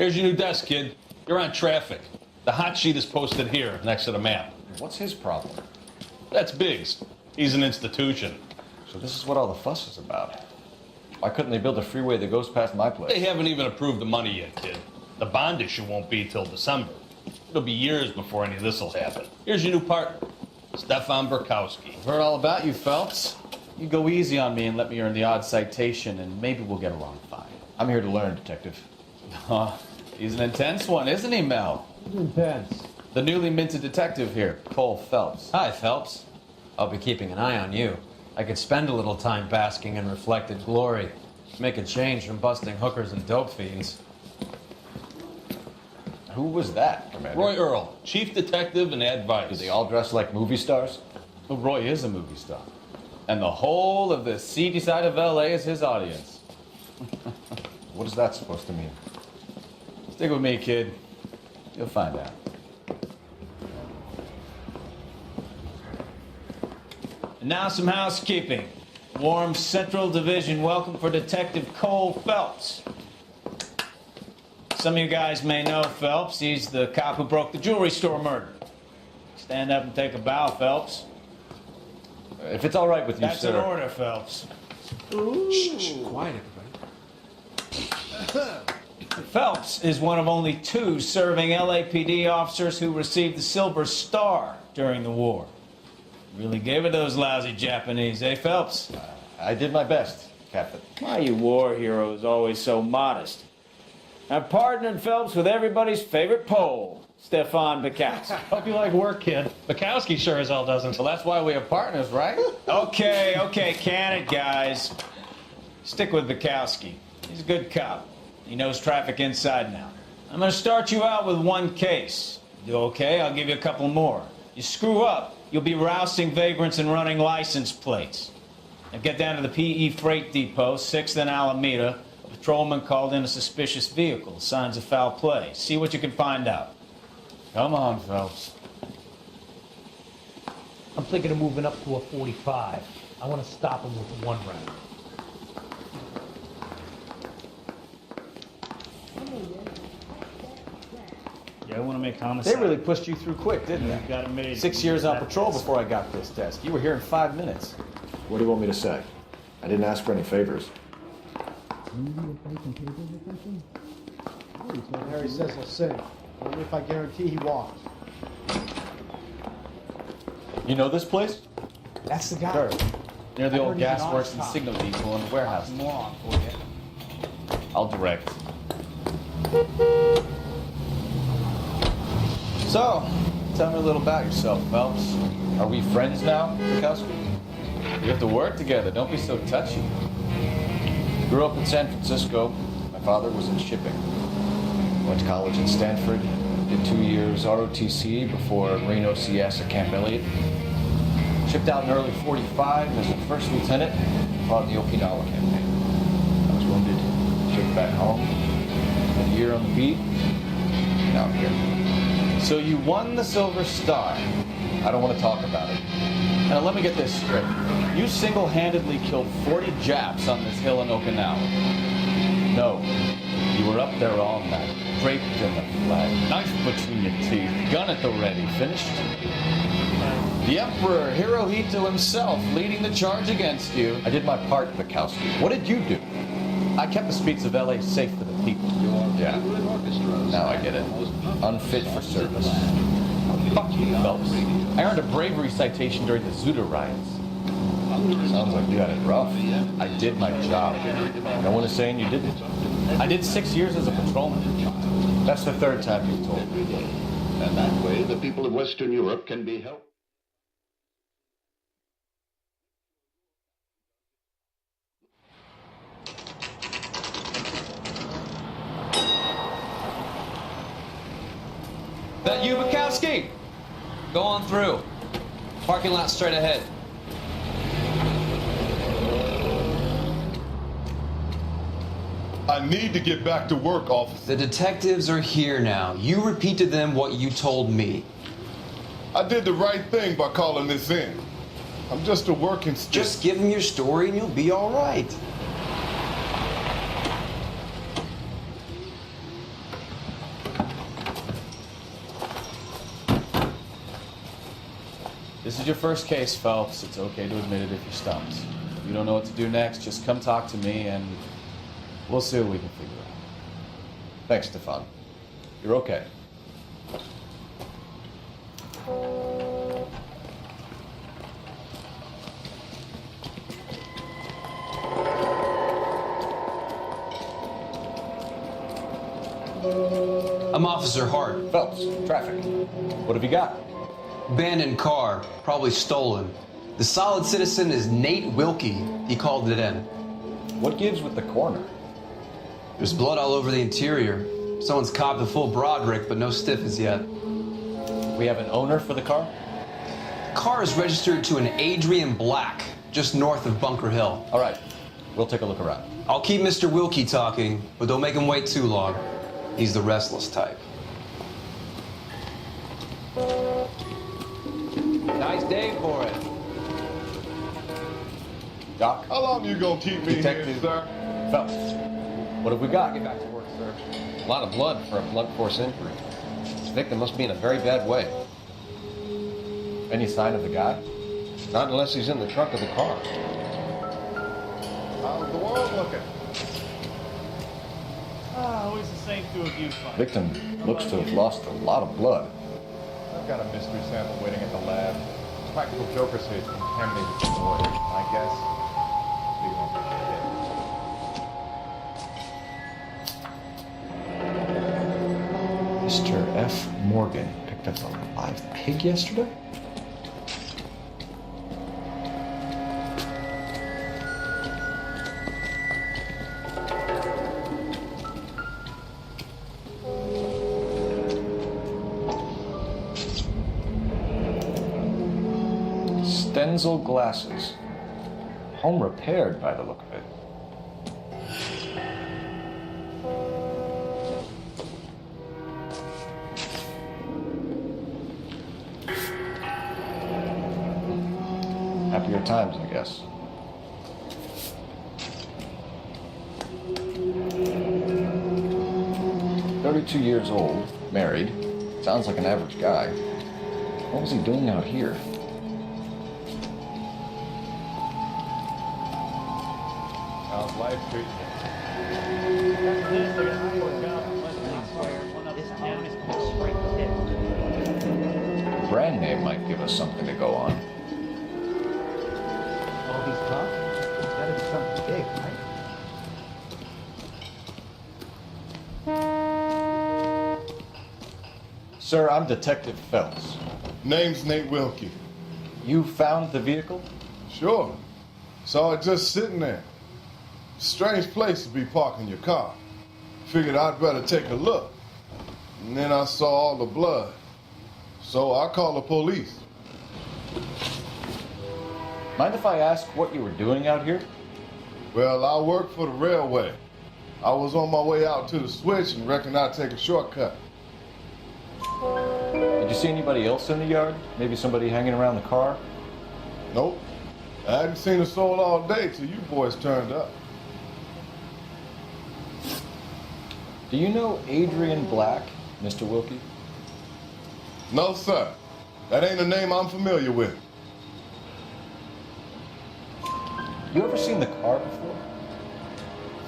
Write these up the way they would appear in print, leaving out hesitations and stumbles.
Here's your new desk, kid. You're on traffic. The hot sheet is posted here, next to the map. What's his problem? That's Biggs. He's an institution. So this is what all the fuss is about. Why couldn't they build a freeway that goes past my place? They haven't even approved the money yet, kid. The bond issue won't be till December. It'll be years before any of this will happen. Here's your new partner, Stefan Burkowski. I've heard all about you, Phelps. You go easy on me and let me earn the odd citation, and maybe we'll get along fine. I'm here to learn, Detective. He's an intense one, isn't he, Mel? Intense. The newly minted detective here, Cole Phelps. Hi, Phelps. I'll be keeping an eye on you. I could spend a little time basking in reflected glory. Make a change from busting hookers and dope fiends. Who was that, Commander? Roy Earl, chief detective and advice. Do they all dress like movie stars? Well, Roy is a movie star. And the whole of the seedy side of L.A. is his audience. What is that supposed to mean? Stick with me, kid. You'll find out. And now some housekeeping. Warm Central Division welcome for Detective Cole Phelps. Some of you guys may know Phelps. He's the cop who broke the jewelry store murder. Stand up and take a bow, Phelps. If it's all right with you, That's sir. an order, Phelps. Shh, quiet, everybody. Phelps is one of only 2 serving LAPD officers who received the Silver Star during the war. Really gave it those lousy Japanese, eh, Phelps? I did my best, Captain. Why, you war heroes always so modest. I've partnered Phelps with everybody's favorite Pole, Stefan Bukowski. Hope you like work, kid. Bukowski sure as hell doesn't. Well, that's why we have partners, right? Okay, can it, guys. Stick with Bukowski. He's a good cop. He knows traffic inside and out. I'm gonna start you out with 1 case. You do okay, I'll give you a couple more. You screw up, you'll be rousting vagrants and running license plates. Now get down to the PE Freight Depot, 6th and Alameda. A patrolman called in a suspicious vehicle, signs of foul play. See what you can find out. Come on, Phelps. I'm thinking of moving up to a 45. I want to stop him with 1 round. Yeah, I want to make homicide. They really pushed you through quick, didn't they? Got it made. 6 years on patrol before I got this desk. You were here in 5 minutes. What do you want me to say? I didn't ask for any favors. Harry says he'll sing. Only if I guarantee he walks. You know this place? That's the guy. Sure. Near the I old heard he's an gas works honest and cop. signal depot in the warehouse. More on for you. I'll direct. So, tell me a little about yourself, Phelps. Are we friends now, Bukowski? We have to work together. Don't be so touchy. Grew up in San Francisco. My father was in shipping. Went to college in Stanford. Did 2 years ROTC before Marine OCS at Camp Elliott. Shipped out in early 45 as a first lieutenant. Fought in the Okinawa campaign. I was wounded. Shipped back home. Did a year on the beat. Now I'm here. So you won the Silver Star. I don't want to talk about it. Now let me get this straight. You single-handedly killed 40 Japs on this hill in Okinawa. No, you were up there all night, draped in the flag, knife between your teeth, gun at the ready, finished? The Emperor Hirohito himself leading the charge against you. I did my part, Bukowski. What did you do? I kept the streets of LA safe for the people. Yeah. Now I get it. Unfit for service. Fuck you, Phelps. I earned a bravery citation during the Zuda riots. Sounds like you had it rough. I did my job. No one is saying you didn't. I did 6 years as a patrolman. That's the 3rd time you've told me. And that way, the people of Western Europe can be helped. That you, Bukowski? Go on through. Parking lot straight ahead. I need to get back to work, officer. The detectives are here now. You repeat to them what you told me. I did the right thing by calling this in. I'm just a working stick. Just give them your story and you'll be all right. This is your first case, Phelps. It's okay to admit it if you're stumped. If you don't know what to do next, just come talk to me and we'll see what we can figure out. Thanks, Stefan. You're okay. I'm Officer Hart. Phelps, traffic. What have you got? Abandoned car, probably stolen. The solid citizen is Nate Wilkie. He called it in. What gives with the corner? There's blood all over the interior. Someone's copped a full Broderick, but no stiff as yet. We have an owner for the car? Car is registered to an Adrian Black, just north of Bunker Hill. All right, we'll take a look around. I'll keep Mr. Wilkie talking, but don't make him wait too long. He's the restless type. Nice day for it. Doc? How long you gonna keep me Detective here, sir? Phelps, what have we got? Get back to work, sir. A lot of blood for a blunt force injury. This victim must be in a very bad way. Any sign of the guy? Not unless he's in the trunk of the car. How's the world looking? Always the same two of you fight. Victim looks to have lost a lot of blood. I've got a mystery sample waiting at the lab. Practical Joker says it's contaminated with oil. My guess? Big one for the Mr. F. Morgan picked up a live pig yesterday? Stenzel glasses. Home repaired by the look of it. Happier times, I guess. "32 years old, married. Sounds like an average guy. What was he doing out here?" How's life treating you? The brand name might give us something to go on. All these cops? It's gotta be something big, right? Sir, I'm Detective Phelps. Name's Nate Wilkie. You found the vehicle? Sure. Saw it just sitting there. Strange place to be parking your car. Figured I'd better take a look. And then I saw all the blood. So I called the police. Mind if I ask what you were doing out here? Well, I work for the railway. I was on my way out to the switch and reckoned I'd take a shortcut. Did you see anybody else in the yard? Maybe somebody hanging around the car? Nope. I hadn't seen a soul all day till you boys turned up. Do you know Adrian Black, Mr. Wilkie? No, sir. That ain't a name I'm familiar with. You ever seen the car before?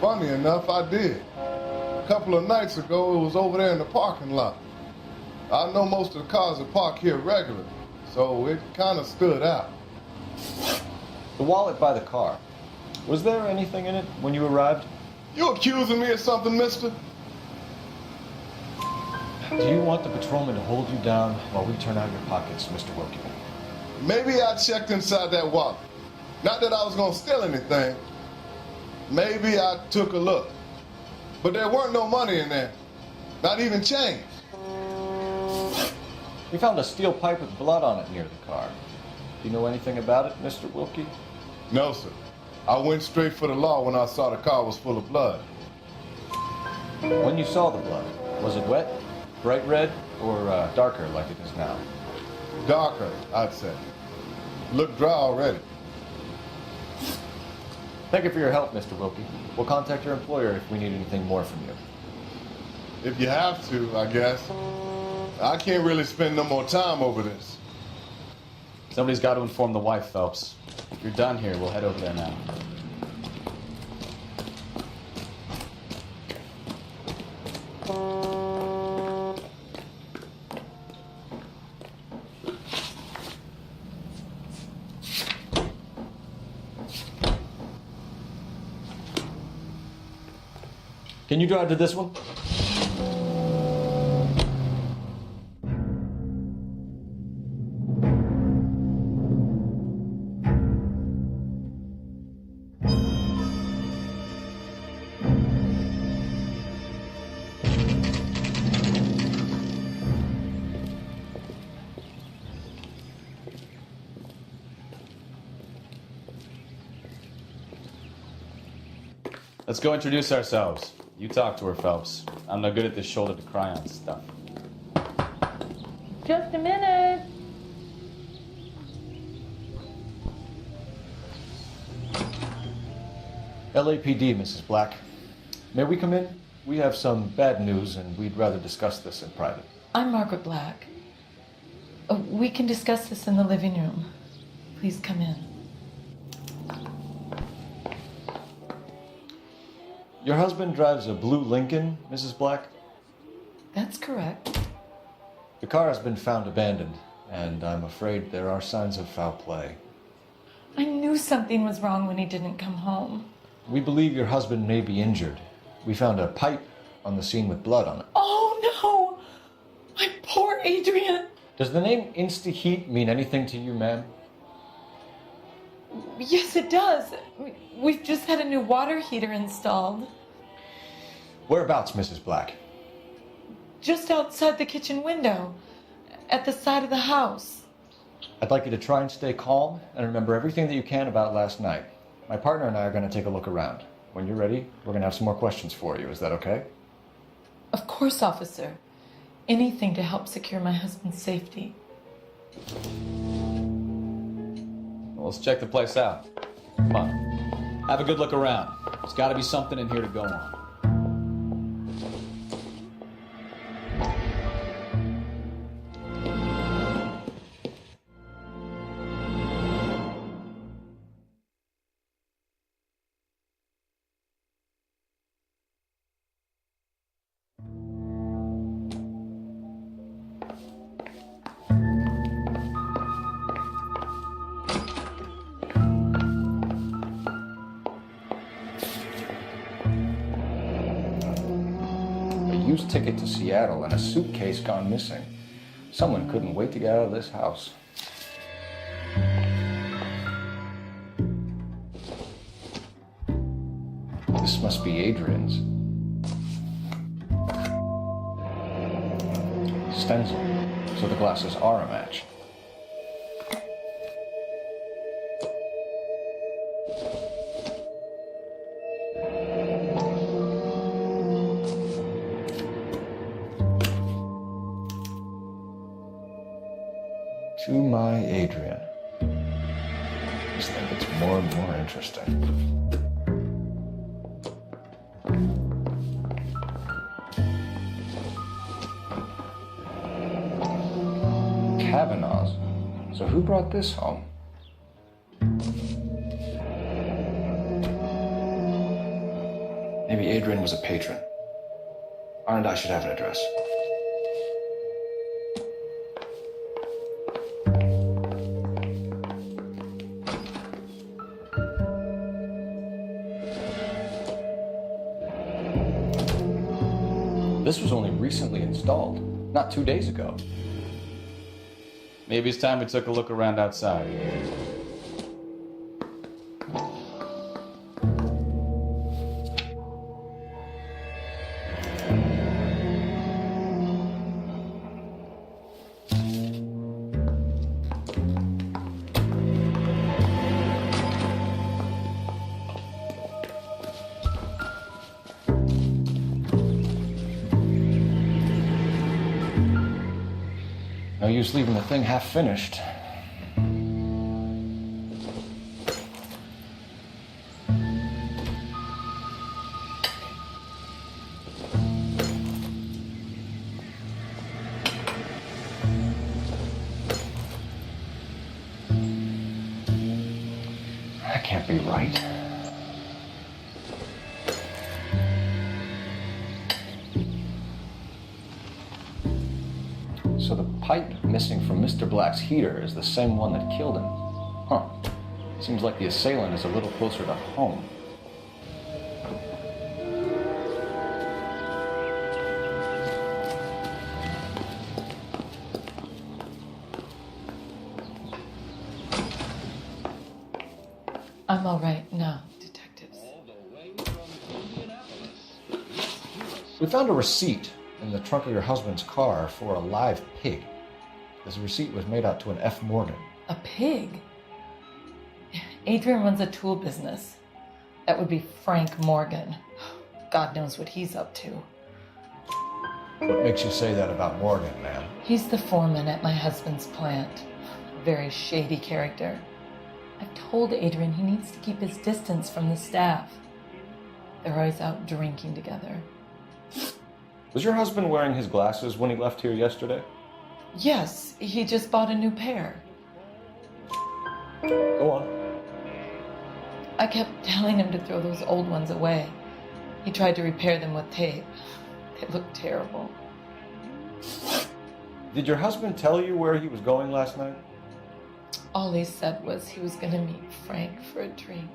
Funny enough, I did. A couple of nights ago, it was over there in the parking lot. I know most of the cars are parked here regularly, so it kind of stood out. The wallet by the car. Was there anything in it when you arrived? You accusing me of something, mister? Do you want the patrolman to hold you down while we turn out your pockets, Mr. Wilkie? Maybe I checked inside that wallet. Not that I was gonna steal anything. Maybe I took a look. But there weren't no money in there. Not even change. We found a steel pipe with blood on it near the car. Do you know anything about it, Mr. Wilkie? No, sir. I went straight for the law when I saw the car was full of blood. When you saw the blood, was it wet, bright red, or darker like it is now? Darker, I'd say. Looked dry already. Thank you for your help, Mr. Wilkie. We'll contact your employer if we need anything more from you. If you have to, I guess. I can't really spend no more time over this. Somebody's got to inform the wife, Phelps. If you're done here, we'll head over there now. Can you drive to this one? Let's go introduce ourselves. You talk to her, Phelps. I'm no good at this shoulder to cry on stuff. Just a minute. LAPD, Mrs. Black. May we come in? We have some bad news, and we'd rather discuss this in private. I'm Margaret Black. We can discuss this in the living room. Please come in. Your husband drives a blue Lincoln, Mrs. Black? That's correct. The car has been found abandoned, and I'm afraid there are signs of foul play. I knew something was wrong when he didn't come home. We believe your husband may be injured. We found a pipe on the scene with blood on it. Oh, no! My poor Adrian! Does the name Insta-Heat mean anything to you, ma'am? Yes, it does. We've just had a new water heater installed. Whereabouts, Mrs. Black? Just outside the kitchen window, at the side of the house. I'd like you to try and stay calm and remember everything that you can about last night. My partner and I are going to take a look around. When you're ready, we're going to have some more questions for you. Is that okay? Of course, officer. Anything to help secure my husband's safety. Well, let's check the place out. Come on. Have a good look around. There's got to be something in here to go on. Used ticket to Seattle and a suitcase gone missing. Someone couldn't wait to get out of this house. This must be Adrian's. Stencil, so the glasses are a match. To my Adrian. This thing gets more and more interesting. Kavanaugh's. So who brought this home? Maybe Adrian was a patron. R&I should have an address. This was only recently installed, not 2 days ago. Maybe it's time we took a look around outside. No use leaving the thing half finished. That can't be right. So the pipe missing from Mr. Black's heater is the same one that killed him. Huh. Seems like the assailant is a little closer to home. I'm all right now, detectives. We found a receipt in the trunk of your husband's car for a live pig. This receipt was made out to an F. Morgan. A pig? Adrian runs a tool business. That would be Frank Morgan. God knows what he's up to. What makes you say that about Morgan, ma'am? He's the foreman at my husband's plant. A very shady character. I've told Adrian he needs to keep his distance from the staff. They're always out drinking together. Was your husband wearing his glasses when he left here yesterday? Yes, he just bought a new pair. Go on. I kept telling him to throw those old ones away. He tried to repair them with tape. They looked terrible. Did your husband tell you where he was going last night? All he said was he was going to meet Frank for a drink.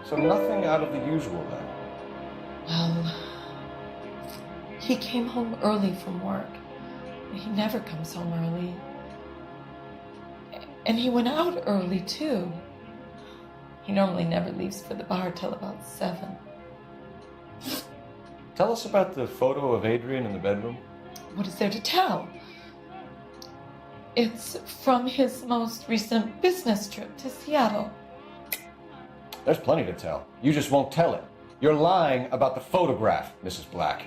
So nothing out of the usual then? Well, he came home early from work. He never comes home early. And he went out early, too. He normally never leaves for the bar till about 7. Tell us about the photo of Adrian in the bedroom. What is there to tell? It's from his most recent business trip to Seattle. There's plenty to tell. You just won't tell it. You're lying about the photograph, Mrs. Black.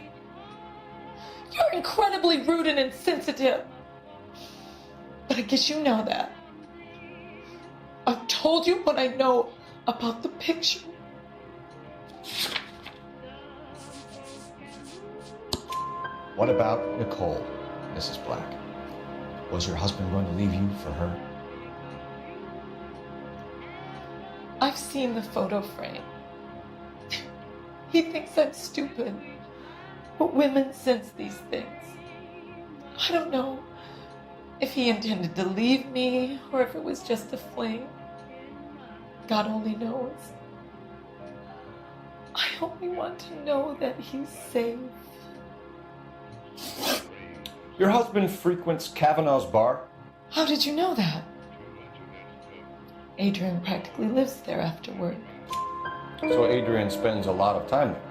You're incredibly rude and insensitive. But I guess you know that. I've told you what I know about the picture. What about Nicole, Mrs. Black? Was your husband going to leave you for her? I've seen the photo frame. He thinks I'm stupid. But women sense these things. I don't know if he intended to leave me or if it was just a fling. God only knows. I only want to know that he's safe. Your husband frequents Kavanaugh's bar? How did you know that? Adrian practically lives there after work. So Adrian spends a lot of time there?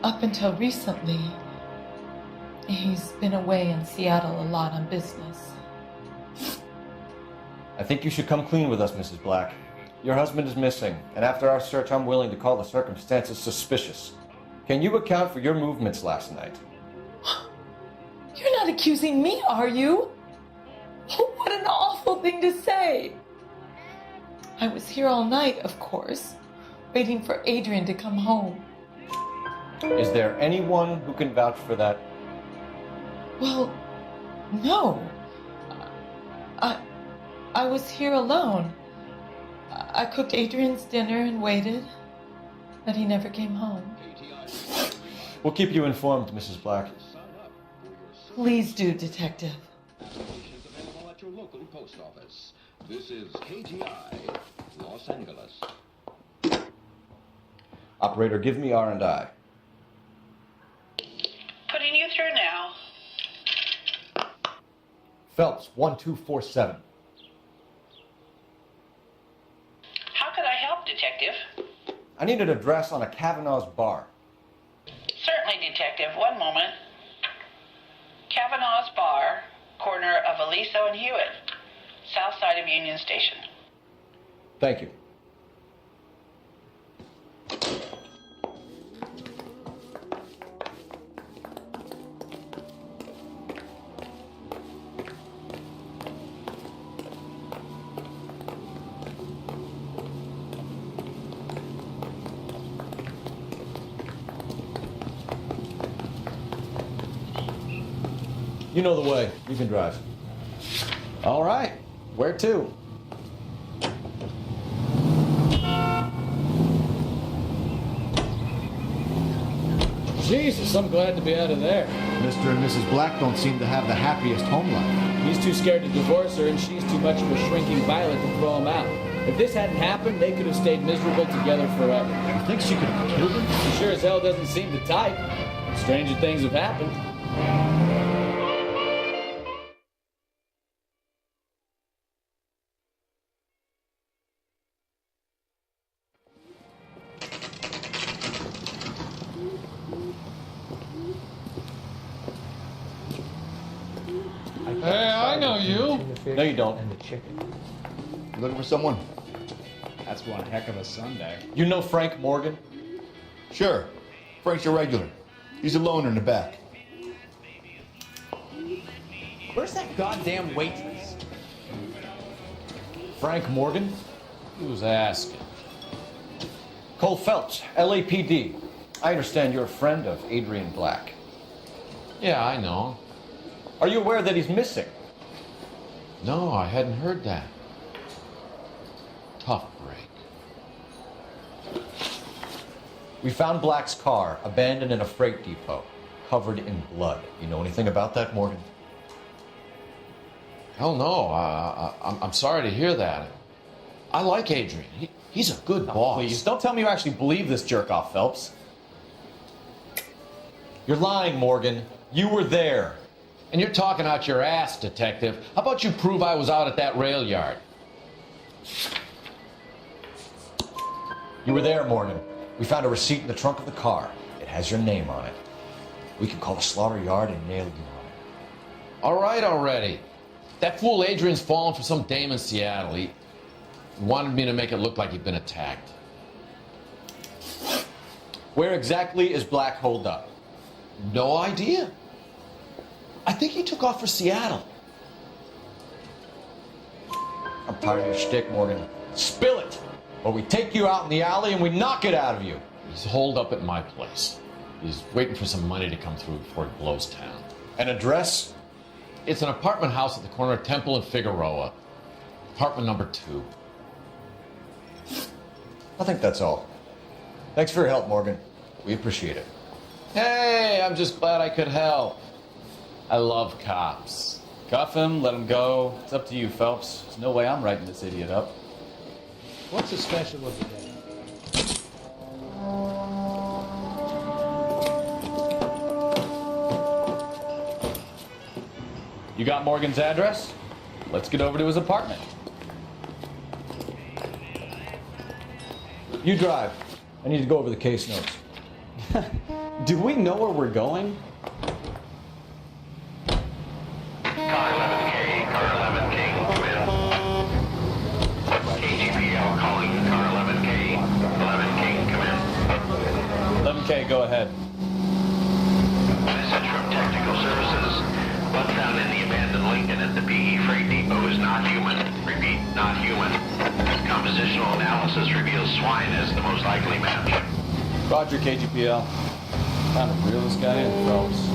Up until recently, he's been away in Seattle a lot on business. I think you should come clean with us, Mrs. Black. Your husband is missing, and after our search, I'm willing to call the circumstances suspicious. Can you account for your movements last night? You're not accusing me, are you? What an awful thing to say. I was here all night, of course, waiting for Adrian to come home. Is there anyone who can vouch for that? Well, no. I was here alone. I cooked Adrian's dinner and waited, but he never came home. We'll keep you informed, Mrs. Black. Please do, Detective. Applications available at your local post office. This is KGI, Los Angeles. Operator, give me R&I. Putting you through now. Phelps, 1247. How could I help, Detective? I need an address on a Kavanaugh's bar. Certainly, Detective. One moment. Kavanaugh's Bar, corner of Aliso and Hewitt, south side of Union Station. Thank you. You know the way. You can drive. All right. Where to? Jesus, I'm glad to be out of there. Mr. and Mrs. Black don't seem to have the happiest home life. He's too scared to divorce her, and she's too much of a shrinking violet to throw him out. If this hadn't happened, they could have stayed miserable together forever. You think she could have killed him? She sure as hell doesn't seem the type. Stranger things have happened. Hey, I know you. No, you don't. And the chicken. You looking for someone? That's one heck of a Sunday. You know Frank Morgan? Sure. Frank's a regular. He's a loner in the back. Where's that goddamn waitress? Frank Morgan? Who's asking? Cole Phelps, LAPD. I understand you're a friend of Adrian Black. Yeah, I know. Are you aware that he's missing? No, I hadn't heard that. Tough break. We found Black's car abandoned in a freight depot, covered in blood. You know anything about that, Morgan? Hell no. I'm sorry to hear that. I like Adrian. He's a good boss. Please, don't tell me you actually believe this jerk-off, Phelps. You're lying, Morgan. You were there. And you're talking out your ass, detective. How about you prove I was out at that rail yard? You were there, Morgan. We found a receipt in the trunk of the car. It has your name on it. We can call the slaughter yard and nail you on it. All right already. That fool Adrian's fallen for some dame in Seattle. He wanted me to make it look like he'd been attacked. Where exactly is Black holed up? No idea. I think he took off for Seattle. I'm tired of your shtick, Morgan. Spill it, or we take you out in the alley and we knock it out of you. He's holed up at my place. He's waiting for some money to come through before he blows town. An address? It's an apartment house at the corner of Temple and Figueroa. Apartment number 2. I think that's all. Thanks for your help, Morgan. We appreciate it. Hey, I'm just glad I could help. I love cops. Cuff him, let him go. It's up to you, Phelps. There's no way I'm writing this idiot up. What's the special of the day? You got Morgan's address? Let's get over to his apartment. You drive. I need to go over the case notes. Do we know where we're going? Car 11K, car 11K, come in. KGPL calling car 11K, 11K, come in. 11K, go ahead. Message from Technical Services. Blood found in the abandoned Lincoln at the PE Freight Depot is not human. Repeat, not human. Compositional analysis reveals swine as the most likely match. Roger, KGPL. Time to reel this guy in, Phelps.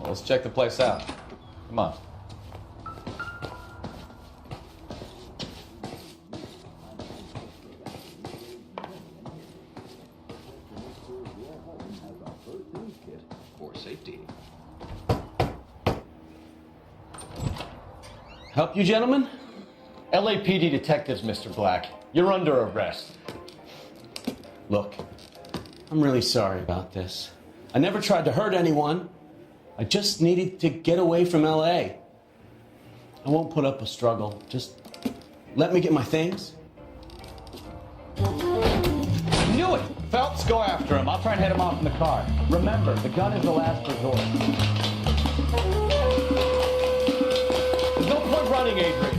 Let's check the place out. Come on. For safety. Help you, gentlemen? LAPD detectives, Mr. Black. You're under arrest. Look, I'm really sorry about this. I never tried to hurt anyone. I just needed to get away from LA. I won't put up a struggle. Just let me get my things. Knew it! Phelps, go after him. I'll try and head him off in the car. Remember, the gun is the last resort. There's no point running, Adrian.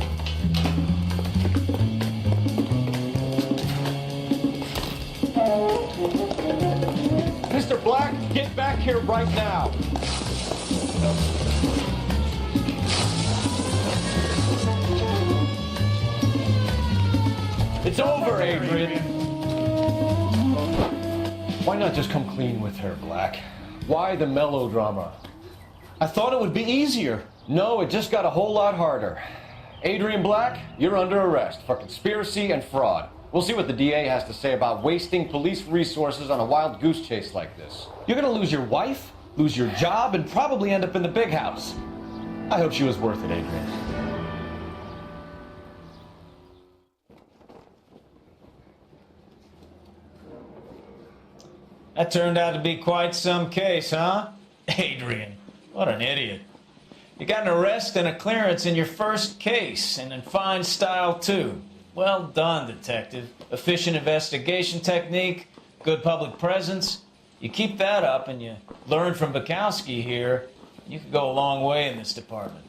Mr. Black, get back here right now. It's over, Adrian. Why not just come clean with her, Black? Why the melodrama? I thought it would be easier. No, it just got a whole lot harder. Adrian Black, you're under arrest for conspiracy and fraud. We'll see what the DA has to say about wasting police resources on a wild goose chase like this. You're gonna lose your wife, lose your job, and probably end up in the big house. I hope she was worth it, Adrian. That turned out to be quite some case, huh? Adrian, what an idiot. You got an arrest and a clearance in your first case, and in fine style, too. Well done, detective. Efficient investigation technique, good public presence. You keep that up and you learn from Bukowski here, you could go a long way in this department.